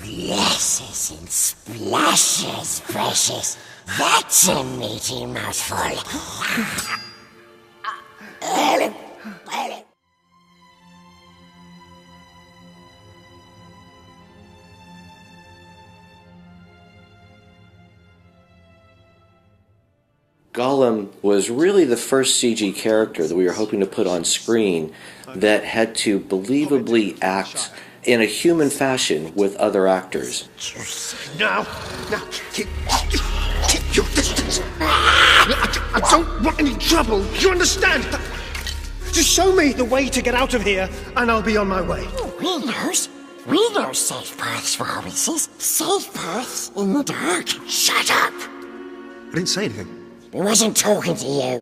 Splashes and splashes, precious. That's a meaty mouthful. Gollum was really the first CG character that we were hoping to put on screen that had to believably act in a human fashion with other actors. Now, keep your distance. I don't want any trouble, you understand? Just show me the way to get out of here, and I'll be on my way. We know safe paths for hobbitses. Safe paths in the dark. Shut up! I didn't say anything. I wasn't talking to you.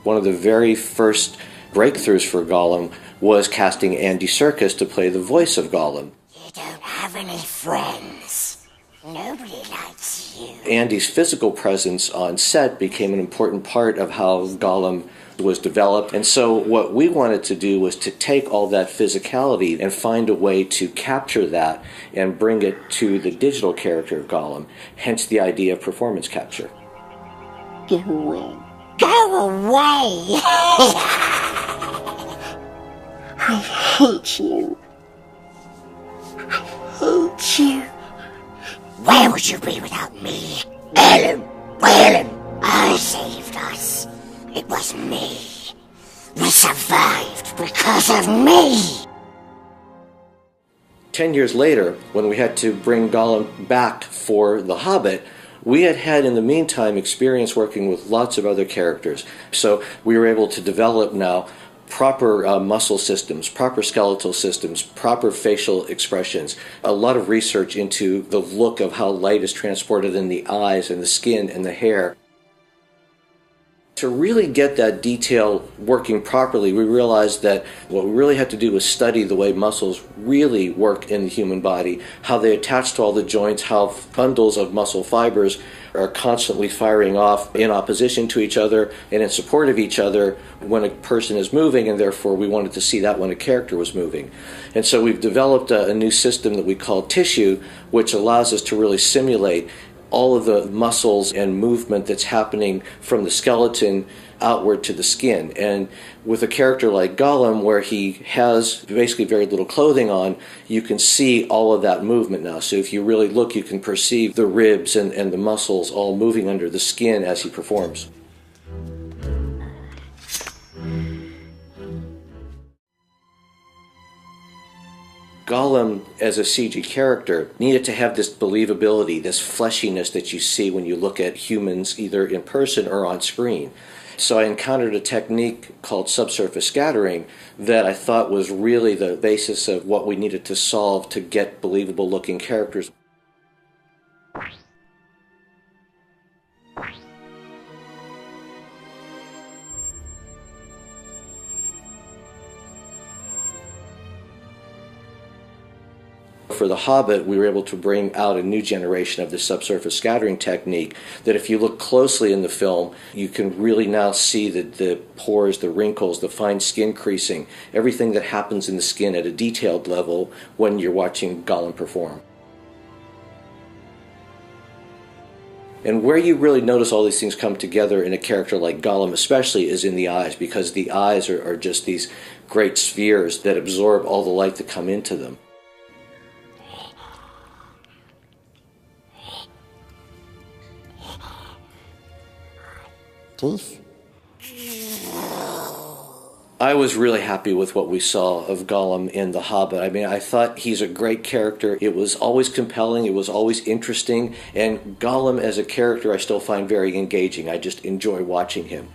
One of the very first breakthroughs for Gollum was casting Andy Serkis to play the voice of Gollum. You don't have any friends. Nobody likes you. Andy's physical presence on set became an important part of how Gollum was developed. And so what we wanted to do was to take all that physicality and find a way to capture that and bring it to the digital character of Gollum, hence the idea of performance capture. Go away. Go away! I hate you. I hate you. Where would you be without me? Ellen! I saved us. It was me. We survived because of me. 10 years later, when we had to bring Gollum back for The Hobbit, we had in the meantime experience working with lots of other characters. So we were able to develop now proper muscle systems, proper skeletal systems, proper facial expressions, a lot of research into the look of how light is transported in the eyes and the skin and the hair. To really get that detail working properly, we realized that what we really had to do was study the way muscles really work in the human body, how they attach to all the joints, how bundles of muscle fibers are constantly firing off in opposition to each other and in support of each other when a person is moving, and therefore we wanted to see that when a character was moving. And so we've developed a new system that we call tissue, which allows us to really simulate all of the muscles and movement that's happening from the skeleton outward to the skin. And with a character like Gollum, where he has basically very little clothing on, you can see all of that movement now. So if you really look, you can perceive the ribs and the muscles all moving under the skin as he performs. Gollum, as a CG character, needed to have this believability, this fleshiness that you see when you look at humans either in person or on screen. So I encountered a technique called subsurface scattering that I thought was really the basis of what we needed to solve to get believable looking characters. For The Hobbit, we were able to bring out a new generation of the subsurface scattering technique that if you look closely in the film, you can really now see the pores, the wrinkles, the fine skin creasing, everything that happens in the skin at a detailed level when you're watching Gollum perform. And where you really notice all these things come together in a character like Gollum especially is in the eyes, because the eyes are just these great spheres that absorb all the light that come into them. I was really happy with what we saw of Gollum in The Hobbit. I mean, I thought he's a great character. It was always compelling, it was always interesting, and Gollum as a character I still find very engaging. I just enjoy watching him.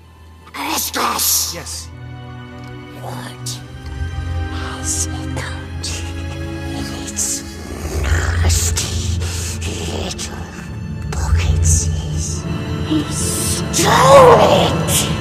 Estes! Yes. What has it got in its nasty little pockets? He stole it!